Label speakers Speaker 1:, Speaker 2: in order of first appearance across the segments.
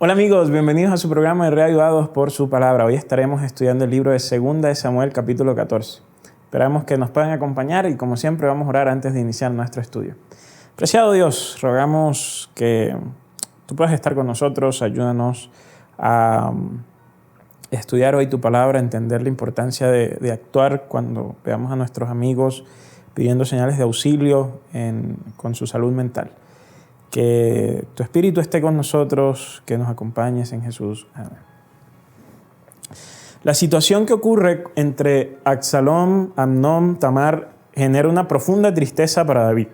Speaker 1: Hola amigos, bienvenidos a su programa de Reavivados por su palabra. Hoy estaremos estudiando el libro de 2 de Samuel, capítulo 14. Esperamos que nos puedan acompañar y como siempre vamos a orar antes de iniciar nuestro estudio. Preciado Dios, rogamos que tú puedas estar con nosotros, ayúdanos a estudiar hoy tu palabra, entender la importancia de actuar cuando veamos a nuestros amigos pidiendo señales de auxilio con su salud mental. Que tu Espíritu esté con nosotros, que nos acompañes en Jesús. Amén. La situación que ocurre entre Absalom, Amnón, Tamar genera una profunda tristeza para David.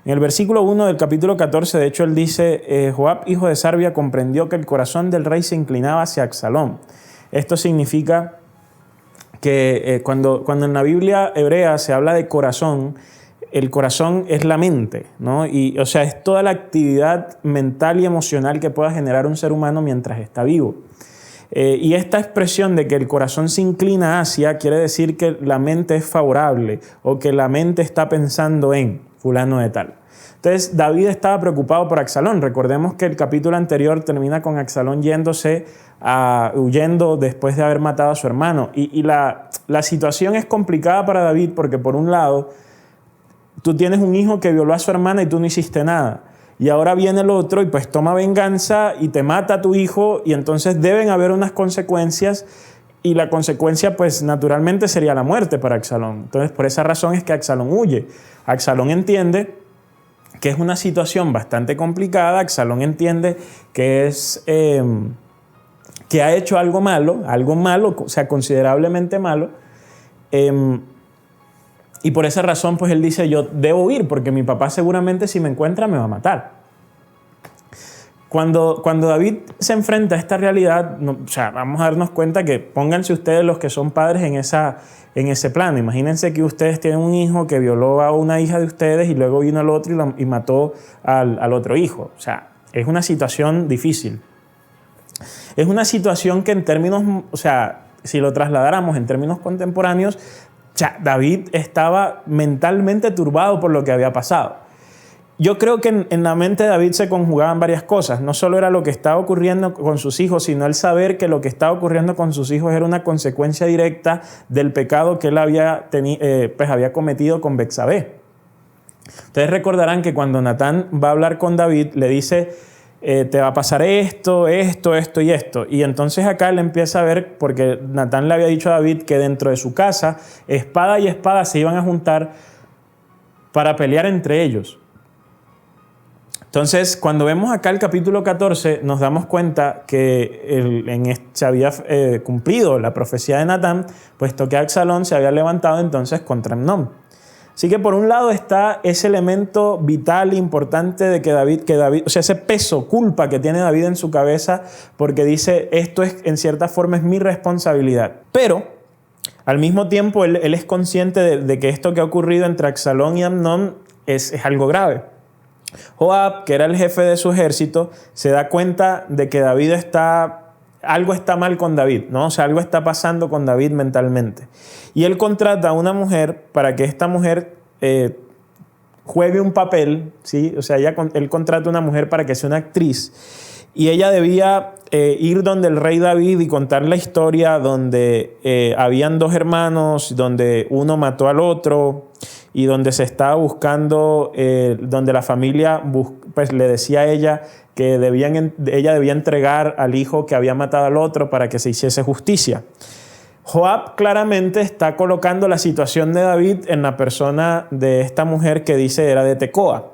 Speaker 1: En el versículo 1 del capítulo 14, de hecho, él dice, Joab, hijo de Sarvia, comprendió que el corazón del rey se inclinaba hacia Absalom. Esto significa que cuando en la Biblia hebrea se habla de corazón, el corazón es la mente, ¿no? O sea, es toda la actividad mental y emocional que pueda generar un ser humano mientras está vivo. Y esta expresión de que el corazón se inclina hacia quiere decir que la mente es favorable o que la mente está pensando en fulano de tal. Entonces, David estaba preocupado por Absalón. Recordemos que el capítulo anterior termina con Absalón huyendo después de haber matado a su hermano. Y la situación es complicada para David porque, por un lado, tú tienes un hijo que violó a su hermana y tú no hiciste nada. Y ahora viene el otro y pues toma venganza y te mata a tu hijo y entonces deben haber unas consecuencias y la consecuencia pues naturalmente sería la muerte para Absalón. Entonces por esa razón es que Absalón huye. Absalón entiende que es una situación bastante complicada. Absalón entiende que que ha hecho algo malo, o sea, considerablemente malo. Y por esa razón, pues él dice, yo debo huir porque mi papá seguramente si me encuentra me va a matar. Cuando David se enfrenta a esta realidad, o sea, vamos a darnos cuenta que pónganse ustedes los que son padres en ese plano. Imagínense que ustedes tienen un hijo que violó a una hija de ustedes y luego vino el otro y mató al otro hijo. O sea, es una situación difícil. Es una situación que en términos, o sea, si lo trasladáramos en términos contemporáneos, o sea, David estaba mentalmente turbado por lo que había pasado. Yo creo que en la mente de David se conjugaban varias cosas. No solo era lo que estaba ocurriendo con sus hijos, sino el saber que lo que estaba ocurriendo con sus hijos era una consecuencia directa del pecado que él había cometido con Betsabé. Ustedes recordarán que cuando Natán va a hablar con David, le dice, te va a pasar esto y esto. Y entonces acá él empieza a ver, porque Natán le había dicho a David que dentro de su casa, espada y espada se iban a juntar para pelear entre ellos. Entonces, cuando vemos acá el capítulo 14, nos damos cuenta que se había cumplido la profecía de Natán, puesto que Absalón se había levantado entonces contra Amnón. Así que por un lado está ese elemento vital e importante de que David, o sea, ese peso, culpa que tiene David en su cabeza, porque dice, esto es, en cierta forma, es mi responsabilidad. Pero, al mismo tiempo, él es consciente de que esto que ha ocurrido entre Absalón y Amnón es algo grave. Joab, que era el jefe de su ejército, se da cuenta de que algo está mal con David, ¿no? O sea, algo está pasando con David mentalmente. Y él contrata a una mujer para que esta mujer juegue un papel, ¿sí? O sea, él contrata a una mujer para que sea una actriz. Y ella debía ir donde el rey David y contar la historia donde habían 2 hermanos, donde uno mató al otro y donde se estaba buscando, donde la familia pues, le decía a ella que ella debía entregar al hijo que había matado al otro para que se hiciese justicia. Joab claramente está colocando la situación de David en la persona de esta mujer que dice era de Tecoa.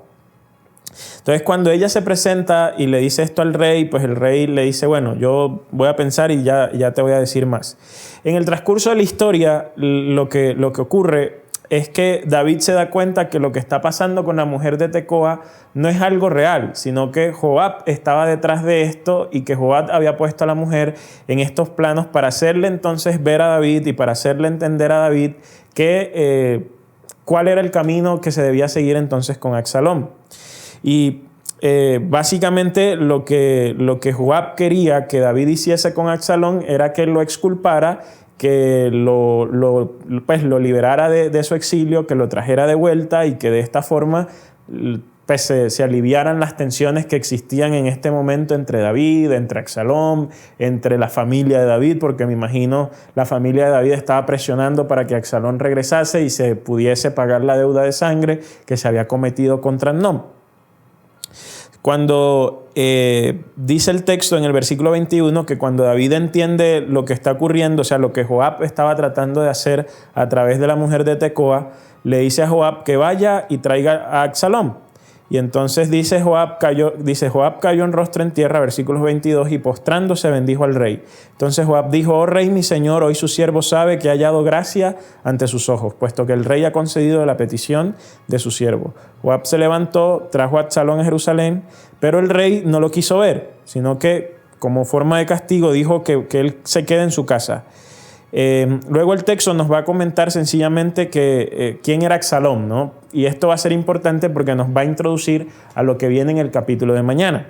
Speaker 1: Entonces cuando ella se presenta y le dice esto al rey, pues el rey le dice, bueno, yo voy a pensar y ya te voy a decir más. En el transcurso de la historia, lo que ocurre es que David se da cuenta que lo que está pasando con la mujer de Tecoa no es algo real, sino que Joab estaba detrás de esto y que Joab había puesto a la mujer en estos planos para hacerle entonces ver a David y para hacerle entender a David cuál era el camino que se debía seguir entonces con Absalón. Y básicamente lo que Joab quería que David hiciese con Absalón era que lo exculpara, que lo liberara de su exilio, que lo trajera de vuelta y que de esta forma pues, se aliviaran las tensiones que existían en este momento entre David, entre Absalón, entre la familia de David, porque me imagino la familia de David estaba presionando para que Absalón regresase y se pudiese pagar la deuda de sangre que se había cometido contra Amnón. Cuando dice el texto en el versículo 21 que cuando David entiende lo que está ocurriendo, o sea, lo que Joab estaba tratando de hacer a través de la mujer de Tecoa, le dice a Joab que vaya y traiga a Absalón. Y entonces Joab cayó en rostro en tierra, versículos 22, y postrándose bendijo al rey. Entonces Joab dijo: oh rey mi señor, hoy su siervo sabe que ha hallado gracia ante sus ojos, puesto que el rey ha concedido la petición de su siervo. Joab se levantó, trajo a Absalón a Jerusalén, pero el rey no lo quiso ver, sino que como forma de castigo dijo que él se quede en su casa. Luego el texto nos va a comentar sencillamente quién era Absalón, ¿no? Y esto va a ser importante porque nos va a introducir a lo que viene en el capítulo de mañana.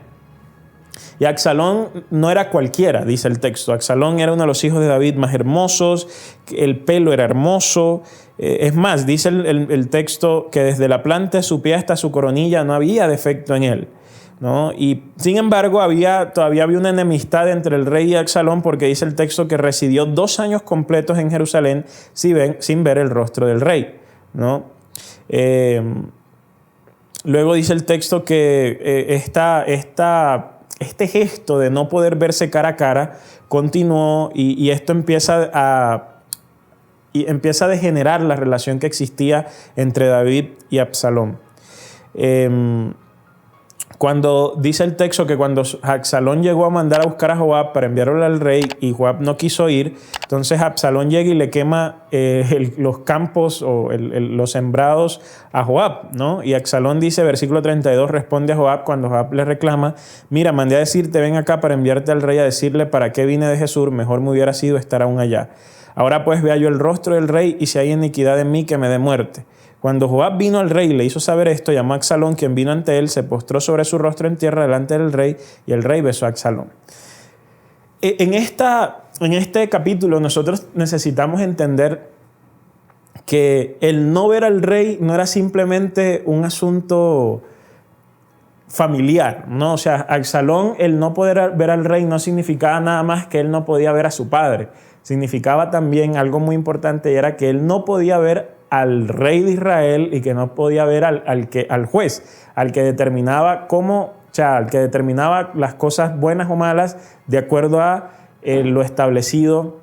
Speaker 1: Y Absalón no era cualquiera, dice el texto. Absalón era uno de los hijos de David más hermosos, el pelo era hermoso. Es más, dice el texto que desde la planta de su pie hasta su coronilla no había defecto en él, ¿no? Y sin embargo todavía había una enemistad entre el rey y Absalón, porque dice el texto que residió 2 años completos en Jerusalén sin ver el rostro del rey, ¿no? Luego dice el texto que este gesto de no poder verse cara a cara continuó y esto empieza a degenerar la relación que existía entre David y Absalón. Cuando dice el texto que cuando Absalón llegó a mandar a buscar a Joab para enviarlo al rey y Joab no quiso ir, entonces Absalón llega y le quema los campos o los sembrados a Joab, ¿no? Y Absalón dice, versículo 32, responde a Joab cuando Joab le reclama: mira, mandé a decirte, ven acá para enviarte al rey a decirle para qué vine de Jesús, mejor me hubiera sido estar aún allá. Ahora pues vea yo el rostro del rey y si hay iniquidad en mí, que me dé muerte. Cuando Joab vino al rey y le hizo saber esto, llamó a Absalón, quien vino ante él, se postró sobre su rostro en tierra delante del rey, y el rey besó a Absalón. En este capítulo nosotros necesitamos entender que el no ver al rey no era simplemente un asunto familiar, ¿no? O sea, Absalón, el no poder ver al rey no significaba nada más que él no podía ver a su padre. Significaba también algo muy importante, y era que él no podía ver al rey de Israel y que no podía ver al juez, al que determinaba al que determinaba las cosas buenas o malas de acuerdo a lo establecido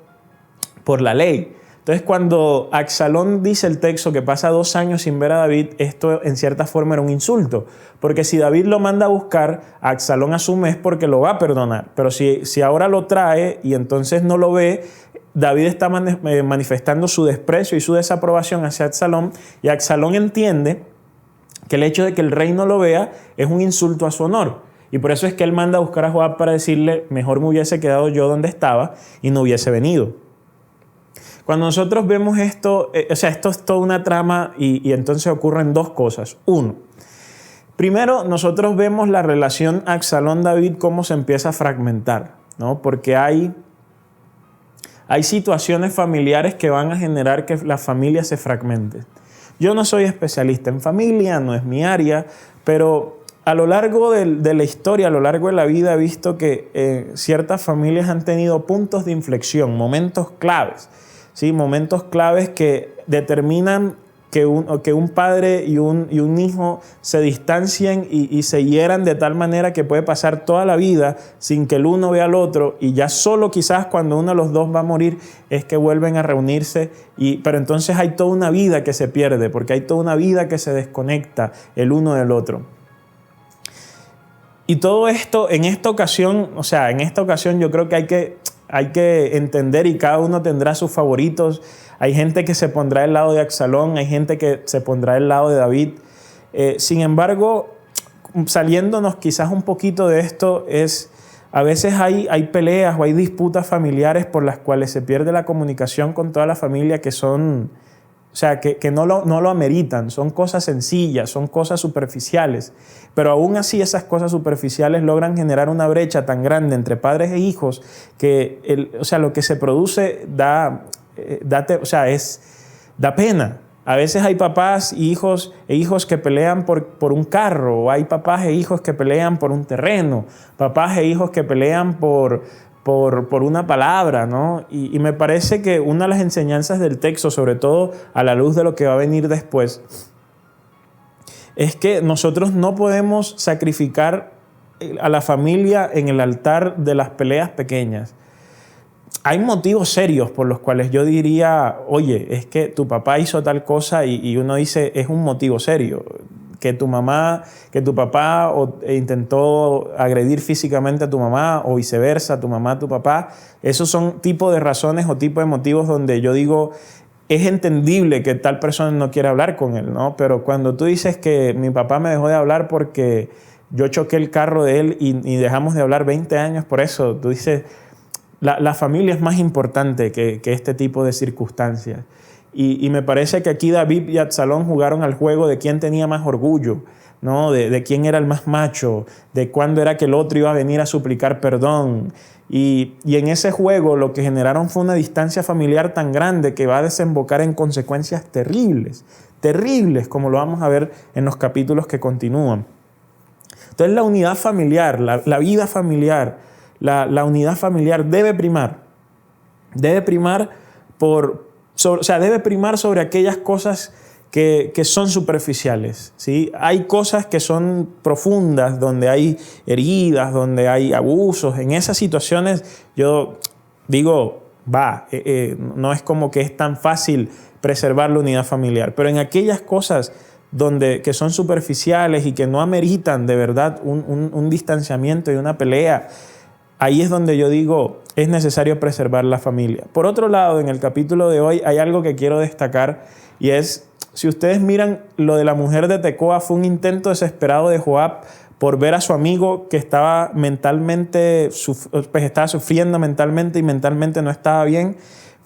Speaker 1: por la ley. Entonces, cuando Absalón dice el texto que pasa 2 años sin ver a David, esto en cierta forma era un insulto, porque si David lo manda a buscar, Absalón asume es porque lo va a perdonar, pero si ahora lo trae y entonces no lo ve, David está manifestando su desprecio y su desaprobación hacia Absalón, y Absalón entiende que el hecho de que el rey no lo vea es un insulto a su honor. Y por eso es que él manda a buscar a Joab para decirle: mejor me hubiese quedado yo donde estaba y no hubiese venido. Cuando nosotros vemos esto, esto es toda una trama y entonces ocurren 2 cosas. Uno, primero nosotros vemos la relación Absalón-David cómo se empieza a fragmentar, ¿no? Porque hay situaciones familiares que van a generar que la familia se fragmente. Yo no soy especialista en familia, no es mi área, pero a lo largo de la historia, a lo largo de la vida, he visto que ciertas familias han tenido puntos de inflexión, momentos claves, ¿sí? Momentos claves que determinan que un padre y un hijo se distancien y se hieran de tal manera que puede pasar toda la vida sin que el uno vea al otro, y ya solo quizás cuando uno de los dos va a morir es que vuelven a reunirse, pero entonces hay toda una vida que se pierde, porque hay toda una vida que se desconecta el uno del otro. Y todo esto en esta ocasión yo creo que hay que entender, y cada uno tendrá sus favoritos. Hay gente que se pondrá del lado de Absalón, hay gente que se pondrá del lado de David. Sin embargo, saliéndonos quizás un poquito de esto, a veces hay peleas o hay disputas familiares por las cuales se pierde la comunicación con toda la familia, que son, que no lo ameritan, son cosas sencillas, son cosas superficiales, pero aún así esas cosas superficiales logran generar una brecha tan grande entre padres e hijos que lo que se produce da pena, A veces hay papás e hijos que pelean por un carro, o hay papás e hijos que pelean por un terreno, papás e hijos que pelean por una palabra, ¿no? Y me parece que una de las enseñanzas del texto, sobre todo a la luz de lo que va a venir después, es que nosotros no podemos sacrificar a la familia en el altar de las peleas pequeñas. Hay motivos serios por los cuales yo diría, oye, es que tu papá hizo tal cosa y uno dice, es un motivo serio. Que tu papá intentó agredir físicamente a tu mamá o viceversa, tu mamá a tu papá. Esos son tipos de razones o tipos de motivos donde yo digo, es entendible que tal persona no quiera hablar con él, ¿no? Pero cuando tú dices que mi papá me dejó de hablar porque yo choqué el carro de él y dejamos de hablar 20 años por eso, tú dices, la familia es más importante que este tipo de circunstancias. Y me parece que aquí David y Absalón jugaron al juego de quién tenía más orgullo, ¿no? De quién era el más macho, de cuándo era que el otro iba a venir a suplicar perdón. Y en ese juego lo que generaron fue una distancia familiar tan grande que va a desembocar en consecuencias terribles, terribles, como lo vamos a ver en los capítulos que continúan. Entonces la unidad familiar, la vida familiar, la unidad familiar debe primar sobre aquellas cosas que son superficiales, ¿sí? Hay cosas que son profundas, donde hay heridas, donde hay abusos. En esas situaciones yo digo, no es como que es tan fácil preservar la unidad familiar, pero en aquellas cosas que son superficiales y que no ameritan de verdad un distanciamiento y una pelea, ahí es donde yo digo, es necesario preservar la familia. Por otro lado, en el capítulo de hoy hay algo que quiero destacar y es, si ustedes miran, lo de la mujer de Tecoa fue un intento desesperado de Joab por ver a su amigo que estaba estaba sufriendo mentalmente y mentalmente no estaba bien.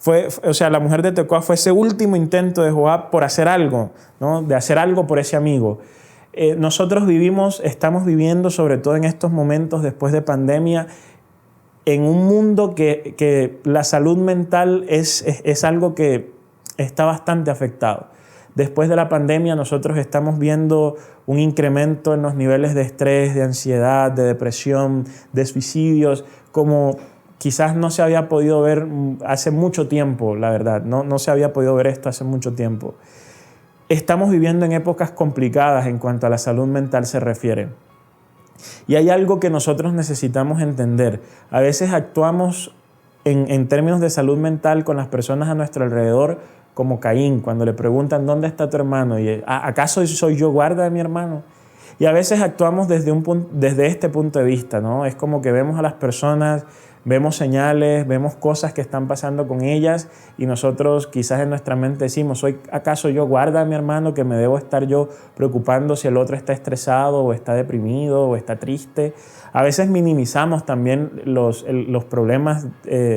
Speaker 1: La mujer de Tecoa fue ese último intento de Joab por hacer algo, ¿no? De hacer algo por ese amigo. Nosotros estamos viviendo, sobre todo en estos momentos después de pandemia, en un mundo que la salud mental es algo que está bastante afectado. Después de la pandemia nosotros estamos viendo un incremento en los niveles de estrés, de ansiedad, de depresión, de suicidios, como quizás no se había podido ver hace mucho tiempo, la verdad. No se había podido ver esto hace mucho tiempo. Estamos viviendo en épocas complicadas en cuanto a la salud mental se refiere. Y hay algo que nosotros necesitamos entender. A veces actuamos en términos de salud mental con las personas a nuestro alrededor como Caín, cuando le preguntan ¿dónde está tu hermano? Y ¿acaso soy yo guarda de mi hermano? Y a veces actuamos desde este punto de vista, ¿no? Es como que vemos a las personas, vemos señales, vemos cosas que están pasando con ellas y nosotros quizás en nuestra mente decimos, ¿soy acaso yo guarda de mi hermano que me debo estar yo preocupando si el otro está estresado o está deprimido o está triste? A veces minimizamos también los problemas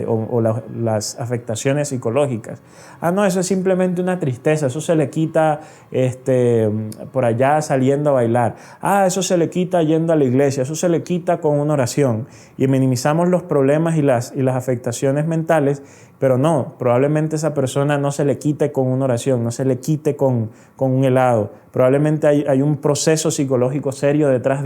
Speaker 1: o las afectaciones psicológicas. No, eso es simplemente una tristeza, eso se le quita por allá saliendo a bailar. Eso se le quita yendo a la iglesia, eso se le quita con una oración. Y minimizamos los problemas y las afectaciones mentales, pero no, probablemente esa persona no se le quite con una oración, no se le quite con un helado. Probablemente hay un proceso psicológico serio detrás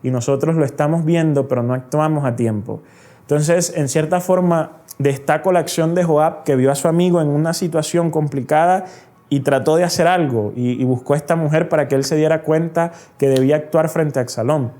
Speaker 1: y nosotros lo estamos viendo, pero no actuamos a tiempo. Entonces, en cierta forma, destaco la acción de Joab, que vio a su amigo en una situación complicada y trató de hacer algo y buscó a esta mujer para que él se diera cuenta que debía actuar frente a Absalón.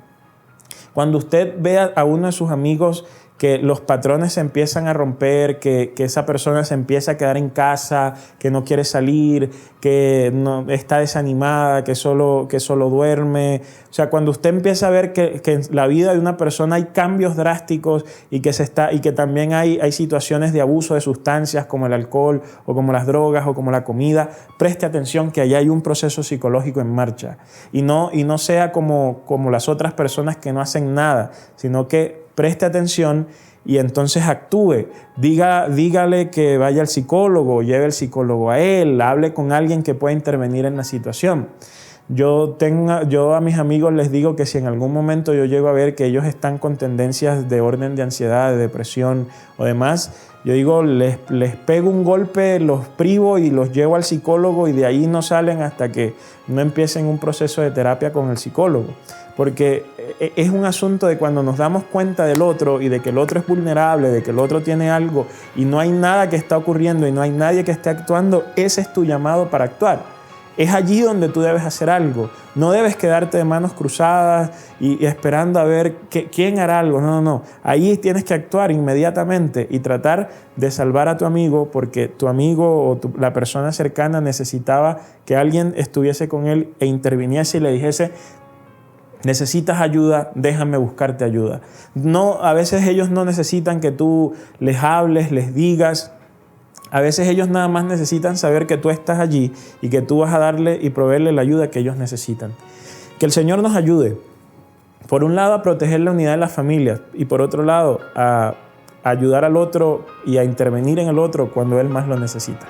Speaker 1: Cuando usted vea a uno de sus amigos que los patrones se empiezan a romper, que esa persona se empieza a quedar en casa, que no quiere salir, que no, está desanimada, que solo duerme. O sea, cuando usted empieza a ver que en la vida de una persona hay cambios drásticos y que también hay situaciones de abuso de sustancias como el alcohol o como las drogas o como la comida, preste atención que allá hay un proceso psicológico en marcha. Y no sea como las otras personas que no hacen nada, sino que preste atención y entonces actúe. Dígale que vaya al psicólogo, lleve al psicólogo a él, hable con alguien que pueda intervenir en la situación. Yo a mis amigos les digo que si en algún momento yo llego a ver que ellos están con tendencias de orden de ansiedad, de depresión o demás, yo digo, les pego un golpe, los privo y los llevo al psicólogo y de ahí no salen hasta que no empiecen un proceso de terapia con el psicólogo. Porque es un asunto de cuando nos damos cuenta del otro y de que el otro es vulnerable, de que el otro tiene algo y no hay nada que está ocurriendo y no hay nadie que esté actuando, ese es tu llamado para actuar. Es allí donde tú debes hacer algo. No debes quedarte de manos cruzadas y esperando a ver quién hará algo. No. Ahí tienes que actuar inmediatamente y tratar de salvar a tu amigo porque tu amigo o la persona cercana necesitaba que alguien estuviese con él e interviniese y le dijese: necesitas ayuda, déjame buscarte ayuda. No, a veces ellos no necesitan que tú les hables, les digas. A veces ellos nada más necesitan saber que tú estás allí y que tú vas a darle y proveerle la ayuda que ellos necesitan. Que el Señor nos ayude, por un lado, a proteger la unidad de las familias y por otro lado, a ayudar al otro y a intervenir en el otro cuando él más lo necesita.